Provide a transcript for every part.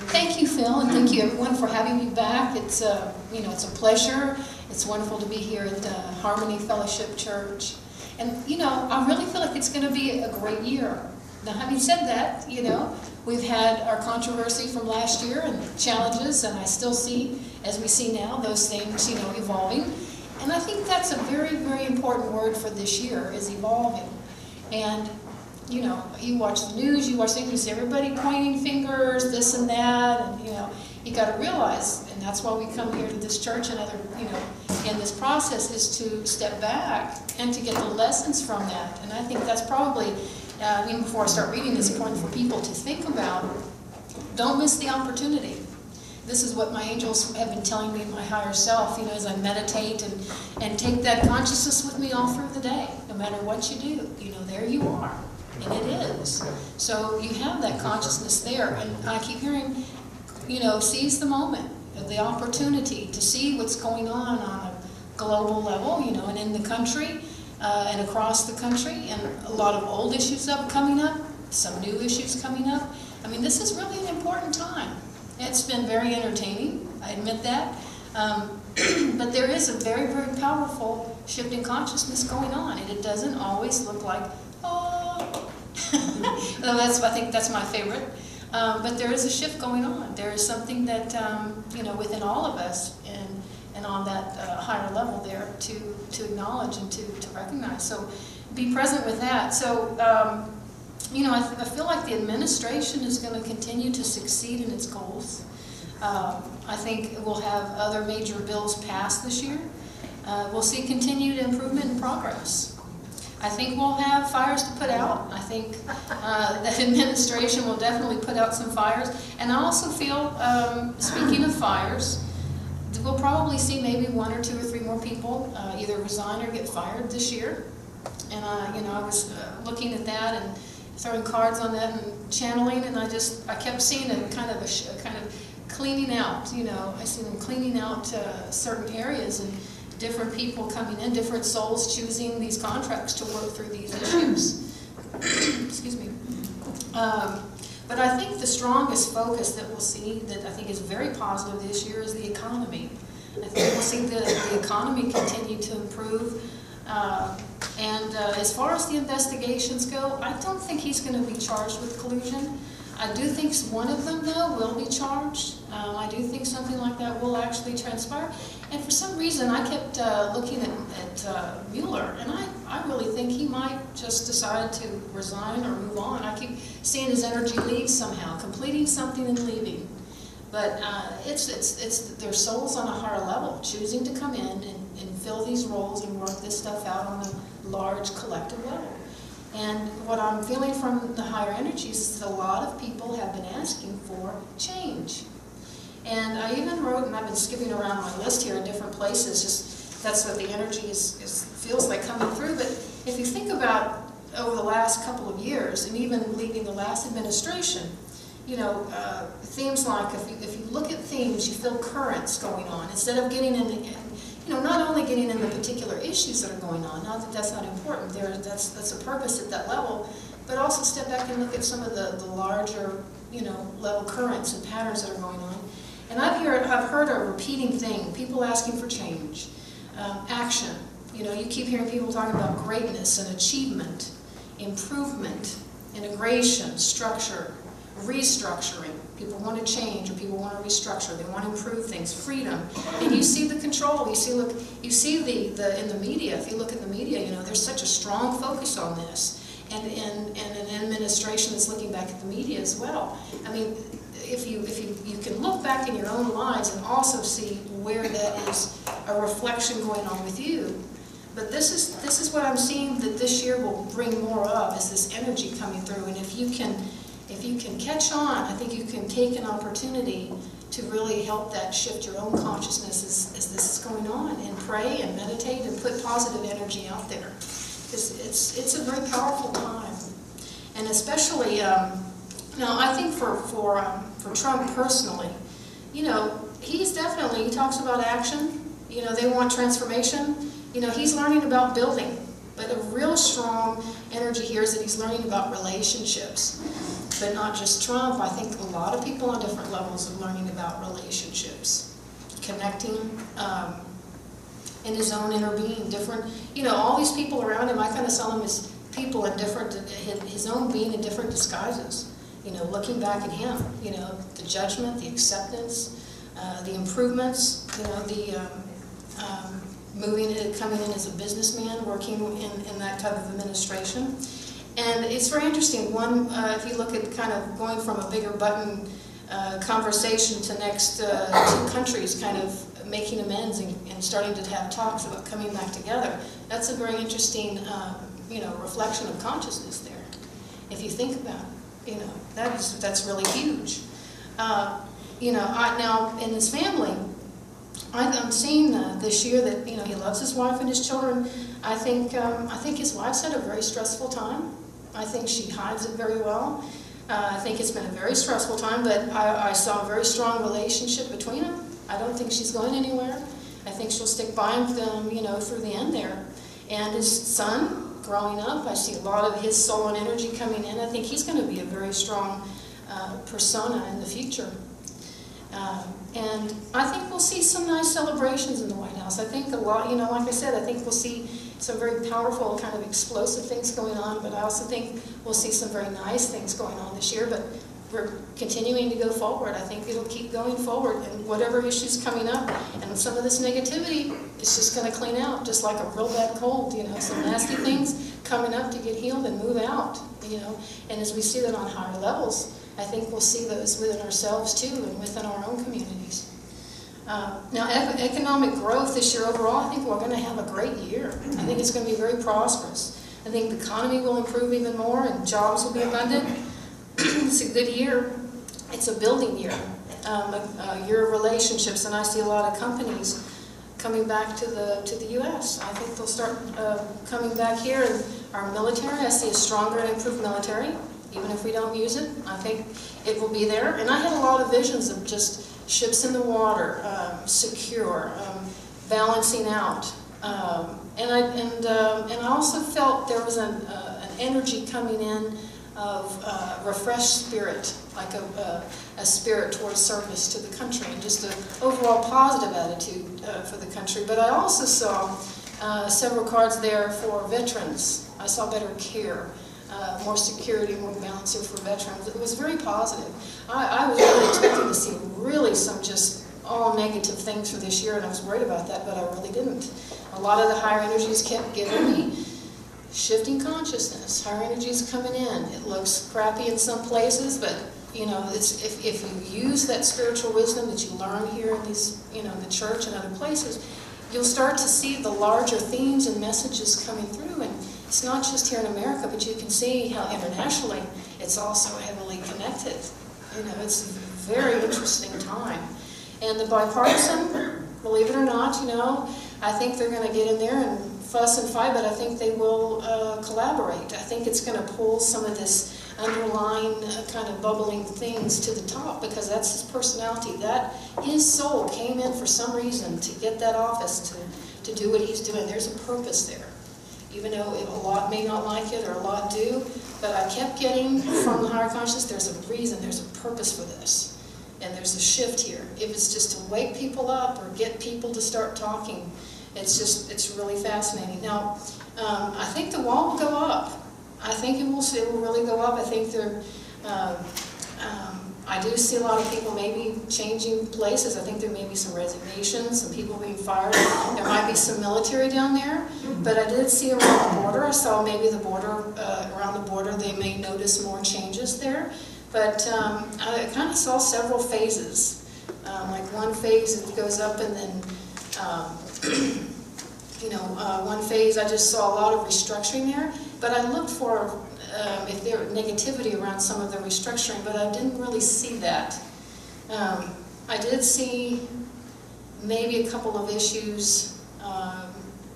Thank you, Phil, and thank you everyone for having me back. It's it's a pleasure. It's wonderful to be here at Harmony Fellowship Church, and I really feel like it's going to be a great year. Now, having said that, we've had our controversy from last year and challenges, and I still see, as we see now, those things evolving, and I think that's a very, very important word for this year is evolving. And you watch the news, you watch things, you see everybody pointing fingers, this and that, and you got to realize, and that's why we come here to this church and other, in this process is to step back and to get the lessons from that. And I think that's probably, even before I start reading this, important for people to think about. Don't miss the opportunity. This is what my angels have been telling me in my higher self, as I meditate and take that consciousness with me all through the day, no matter what you do. There you are. And it is. So you have that consciousness there. And I keep hearing, seize the moment, the opportunity to see what's going on a global level, and in the country and across the country. And a lot of old issues coming up, some new issues coming up. I mean, this is really an important time. It's been very entertaining, I admit that. But there is a very, very powerful shift in consciousness going on. And it doesn't always look like, I think that's my favorite. But there is a shift going on. There is something that, within all of us and on that higher level there to acknowledge and to recognize. So be present with that. So, I feel like the administration is going to continue to succeed in its goals. I think we'll have other major bills passed this year. We'll see continued improvement and progress. I think we'll have fires to put out. I think that administration will definitely put out some fires. And I also feel, speaking of fires, we'll probably see maybe 1 or 2 or 3 more people either resign or get fired this year. And I was looking at that and throwing cards on that and channeling, and I kept seeing a kind of cleaning out. I see them cleaning out certain areas and different people coming in, different souls choosing these contracts to work through these issues. Excuse me. But I think the strongest focus that we'll see that I think is very positive this year is the economy. I think we'll see the economy continue to improve. And as far as the investigations go, I don't think he's going to be charged with collusion. I do think one of them, though, will be charged. I do think something like that will actually transpire. And for some reason, I kept looking at Mueller, and I really think he might just decide to resign or move on. I keep seeing his energy leave somehow, completing something and leaving. But it's their souls on a higher level, choosing to come in and fill these roles and work this stuff out on a large collective level. And what I'm feeling from the higher energies is that a lot of people have been asking for change. And I even wrote, and I've been skipping around my list here in different places, just that's what the energy feels like coming through. But if you think about over the last couple of years, and even leaving the last administration, themes like, if you look at themes, you feel currents going on. Instead of getting in, not only getting in the particular issues that are going on, not that that's not important, that's a purpose at that level, but also step back and look at some of the larger, level currents and patterns that are going on. And I've heard a repeating thing, people asking for change, action. You keep hearing people talking about greatness and achievement, improvement, integration, structure, restructuring. People want to change, or people want to restructure. They want to improve things, freedom. And you see the control. You see the in the media. If you look at the media, there's such a strong focus on this, and an administration that's looking back at the media as well. I mean, if you can look back in your own lives and also see where that is a reflection going on with you. But this is what I'm seeing that this year will bring more of, is this energy coming through. And if you can catch on, I think you can take an opportunity to really help that shift your own consciousness as this is going on, and pray and meditate and put positive energy out there. It's a very powerful time. And especially, now I think for Trump personally, he talks about action, they want transformation, he's learning about building. But a real strong energy here is that he's learning about relationships. but not just Trump. I think a lot of people on different levels are learning about relationships, connecting in his own inner being, different, all these people around him, I kind of saw them as people in different, his own being in different disguises, looking back at him, the judgment, the acceptance, the improvements, the coming in as a businessman, working in that type of administration. And it's very interesting. One, if you look at kind of going from a bigger button conversation to next two countries kind of making amends and starting to have talks about coming back together, that's a very interesting, reflection of consciousness there. If you think about it, that's really huge. Now in his family, I'm seeing this year that he loves his wife and his children. I think his wife's had a very stressful time. I think she hides it very well. I think it's been a very stressful time, but I saw a very strong relationship between them. I don't think she's going anywhere. I think she'll stick by him, through the end there. And his son, growing up, I see a lot of his soul and energy coming in. I think he's going to be a very strong persona in the future. And I think we'll see some nice celebrations in the White House. I think a lot, like I said, I think we'll see some very powerful, kind of explosive things going on, but I also think we'll see some very nice things going on this year, but we're continuing to go forward. I think it'll keep going forward, and whatever issues coming up, and some of this negativity is just going to clean out, just like a real bad cold, some nasty things coming up to get healed and move out, and as we see that on higher levels, I think we'll see those within ourselves too, and within our own communities. Now, economic growth this year overall, I think we're going to have a great year. I think it's going to be very prosperous. I think the economy will improve even more, and jobs will be abundant. It's a good year. It's a building year, a year of relationships, and I see a lot of companies coming back to the U.S. I think they'll start coming back here, and our military, I see a stronger and improved military. Even if we don't use it, I think it will be there. And I had a lot of visions of just ships in the water, secure, balancing out, and I also felt there was an energy coming in of refreshed spirit, like a spirit towards service to the country, and just an overall positive attitude for the country. But I also saw several cards there for veterans. I saw better care. More security, more balancing for veterans. It was very positive. I was really expecting to see really some just all negative things for this year, and I was worried about that, but I really didn't. A lot of the higher energies kept giving me shifting consciousness. Higher energies coming in. It looks crappy in some places, but it's, if you use that spiritual wisdom that you learn here in these, the church and other places, you'll start to see the larger themes and messages coming through. And it's not just here in America, but you can see how internationally it's also heavily connected. It's a very interesting time. And the bipartisan, believe it or not, I think they're going to get in there and fuss and fight, but I think they will collaborate. I think it's going to pull some of this underlying kind of bubbling things to the top, because that's his personality. That his soul came in for some reason to get that office, to do what he's doing. There's a purpose there. Even though a lot may not like it, or a lot do, but I kept getting from the higher consciousness, there's a reason, there's a purpose for this. And there's a shift here. If it's just to wake people up or get people to start talking, it's really fascinating. Now, I think the wall will go up. I think it will really go up. I think I do see a lot of people maybe changing places. I think there may be some resignations, some people being fired. There might be some military down there, but I did see around the border. I saw maybe the border, around the border, they may notice more changes there. But I kind of saw several phases. Like one phase it goes up, and then one phase I just saw a lot of restructuring there. But I looked for if there was negativity around some of the restructuring, but I didn't really see that. I did see maybe a couple of issues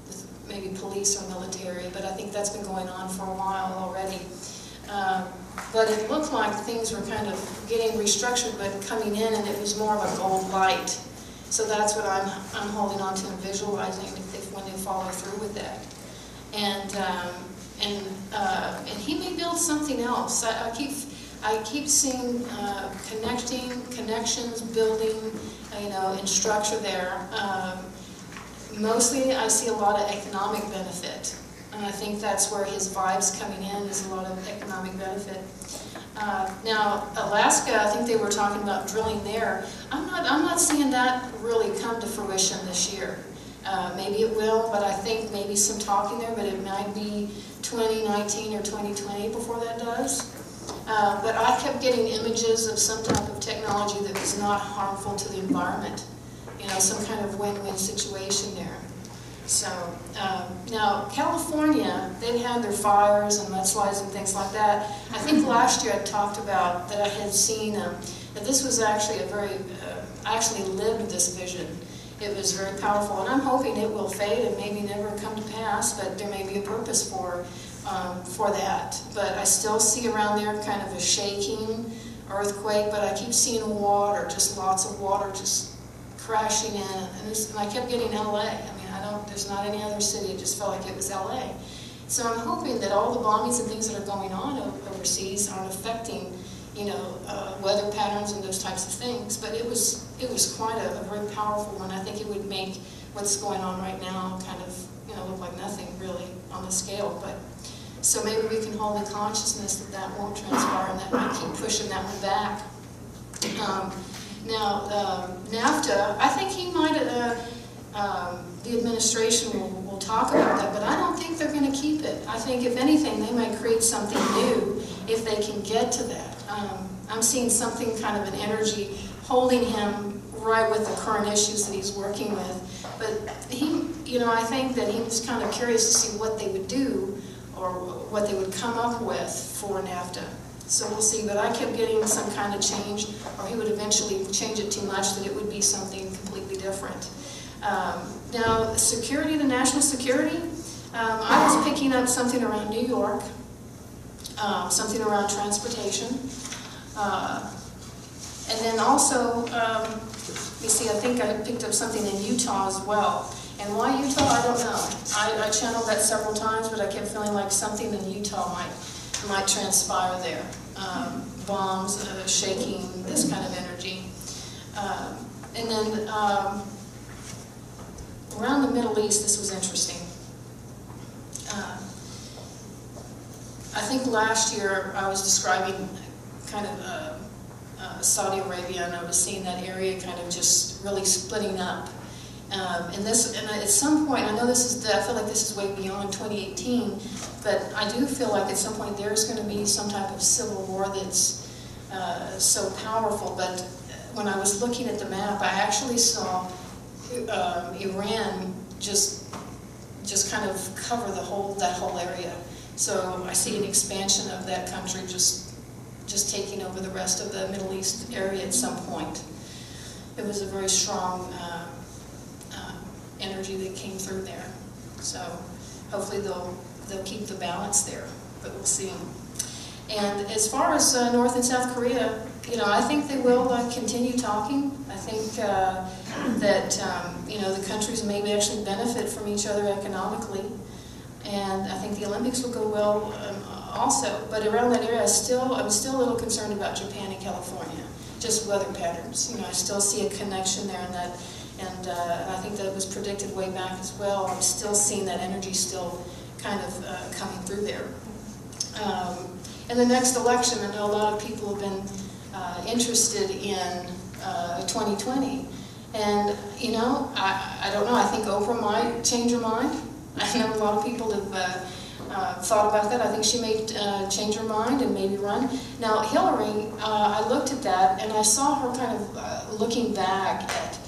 with maybe police or military, but I think that's been going on for a while already. But it looked like things were kind of getting restructured, but coming in, and it was more of a gold light. So that's what I'm holding on to and visualizing when they follow through with that. And he may build something else. I keep I keep seeing connections, building, and structure there. Mostly I see a lot of economic benefit. And I think that's where his vibe's coming in, is a lot of economic benefit. Now, Alaska, I think they were talking about drilling there. I'm not seeing that really come to fruition this year. Maybe it will, but I think maybe some talking there, but it might be 2019 or 2020 before that does. But I kept getting images of some type of technology that was not harmful to the environment. Some kind of win-win situation there. So, now California, they had their fires and mudslides and things like that. I think last year I talked about that I had seen that this was actually I actually lived this vision. It was very powerful, and I'm hoping it will fade and maybe never come to pass, but there may be a purpose for that. But I still see around there kind of a shaking earthquake, but I keep seeing water, just lots of water just crashing in, and I kept getting LA. There's not any other city, it just felt like it was LA. So I'm hoping that all the bombings and things that are going on overseas aren't affecting, weather patterns and those types of things. But it was quite a very powerful one. I think it would make what's going on right now kind of, look like nothing really on the scale. But so maybe we can hold the consciousness that won't transpire, and that might keep pushing that one back. Now, NAFTA, I think he might, the administration will talk about that, but I don't think they're going to keep it. I think, if anything, they might create something new if they can get to that. I'm seeing something kind of an energy holding him right with the current issues that he's working with. But he, I think that he was kind of curious to see what they would do or what they would come up with for NAFTA. So we'll see, but I kept getting some kind of change, or he would eventually change it too much that it would be something completely different. Now, security, the national security, I was picking up something around New York, something around transportation, and then also, you see, I think I picked up something in Utah as well. And why Utah, I don't know. I channeled that several times, but I kept feeling like something in Utah might transpire there. Bombs, shaking, this kind of energy. And then around the Middle East, this was interesting. I think last year I was describing kind of Saudi Arabia, and I was seeing that area kind of just really splitting up. And at some point, I feel like this is way beyond 2018, but I do feel like at some point there's going to be some type of civil war that's so powerful. But when I was looking at the map, I actually saw Iran just kind of cover that whole area. So I see an expansion of that country just taking over the rest of the Middle East area at some point. It was a very strong energy that came through there. So hopefully they'll keep the balance there, but we'll see. And as far as North and South Korea, I think they will continue talking. I think that the countries maybe actually benefit from each other economically, and I think the Olympics will go well also. But around that area, I'm still a little concerned about Japan and California, just weather patterns. I still see a connection there, and I think that was predicted way back as well. I'm still seeing that energy still kind of coming through there. In the next election, I know a lot of people have been interested in 2020. And, I don't know, I think Oprah might change her mind. I know a lot of people have thought about that. I think she may change her mind and maybe run. Now, Hillary, I looked at that and I saw her kind of looking back at,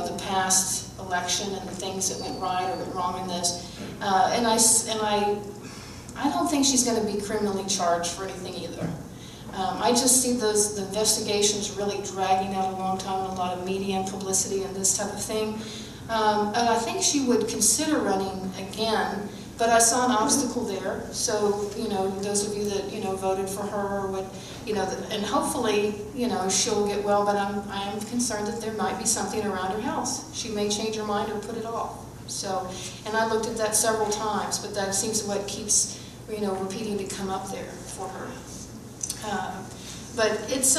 the past election and the things that went right or went wrong in this. And I don't think she's going to be criminally charged for anything either. I just see the investigations really dragging out a long time, and a lot of media and publicity and this type of thing. And I think she would consider running again, but I saw an obstacle there. So, those of you that, voted for her would, and hopefully, she'll get well, but I am concerned that there might be something around her health. She may change her mind or put it off. So, and I looked at that several times, but that seems what keeps repeating to come up there for her. But it's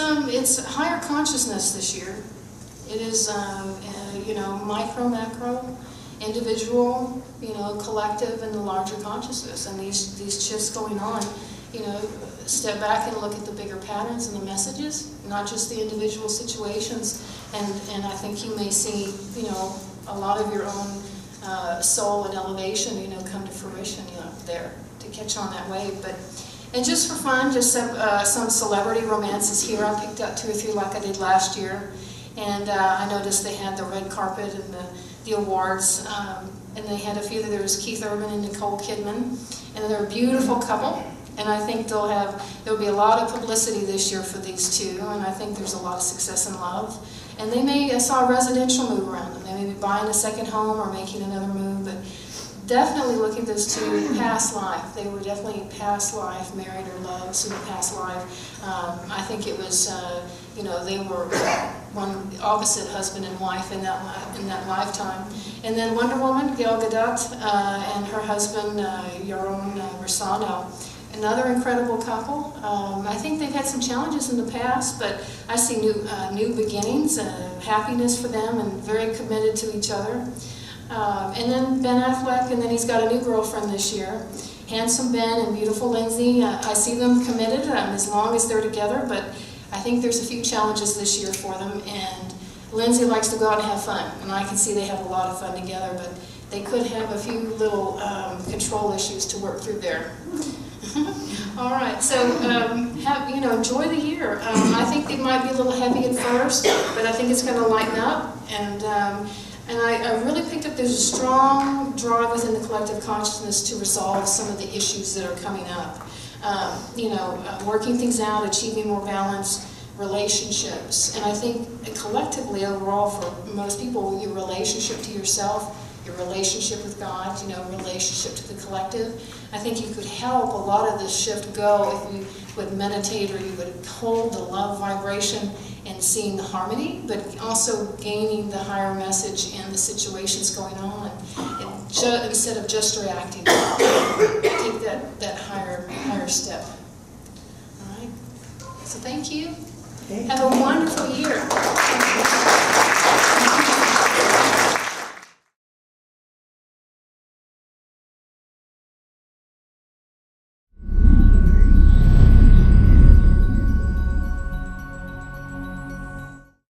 higher consciousness this year. It is micro, macro, individual, collective, and the larger consciousness. And these shifts going on, step back and look at the bigger patterns and the messages, not just the individual situations. And I think you may see, a lot of your own soul and elevation, come to fruition, there to catch on that wave. And just for fun, just some celebrity romances here. I picked out 2 or 3 like I did last year. And I noticed they had the red carpet and the awards. And they had a few. There was Keith Urban and Nicole Kidman. And they're a beautiful couple. And I think there'll be a lot of publicity this year for these two. And I think there's a lot of success in love. And I saw a residential move around them. They may be buying a second home or making another move. But definitely look at those two past life. They were definitely past life, married or loved in the past life. I think it was, they were one opposite husband and wife in that lifetime. And then Wonder Woman, Gal Gadot, and her husband, Yaron Bersano, another incredible couple. I think they've had some challenges in the past, but I see new beginnings, happiness for them, and very committed to each other. And then Ben Affleck, and then he's got a new girlfriend this year. Handsome Ben and beautiful Lindsay. I see them committed as long as they're together, but I think there's a few challenges this year for them. And Lindsay likes to go out and have fun, and I can see they have a lot of fun together, but they could have a few little control issues to work through there. All right, so enjoy the year. I think it might be a little heavy at first, but I think it's going to lighten up. And I really picked up there's a strong drive within the collective consciousness to resolve some of the issues that are coming up. Working things out, achieving more balance, relationships. And I think collectively, overall, for most people, your relationship to yourself, your relationship with God, relationship to the collective. I think you could help a lot of this shift go if you would meditate, or you would hold the love vibration and seeing the harmony, but also gaining the higher message in the situations going on, and instead of just reacting, take that higher step. All right. So thank you. Have a wonderful year.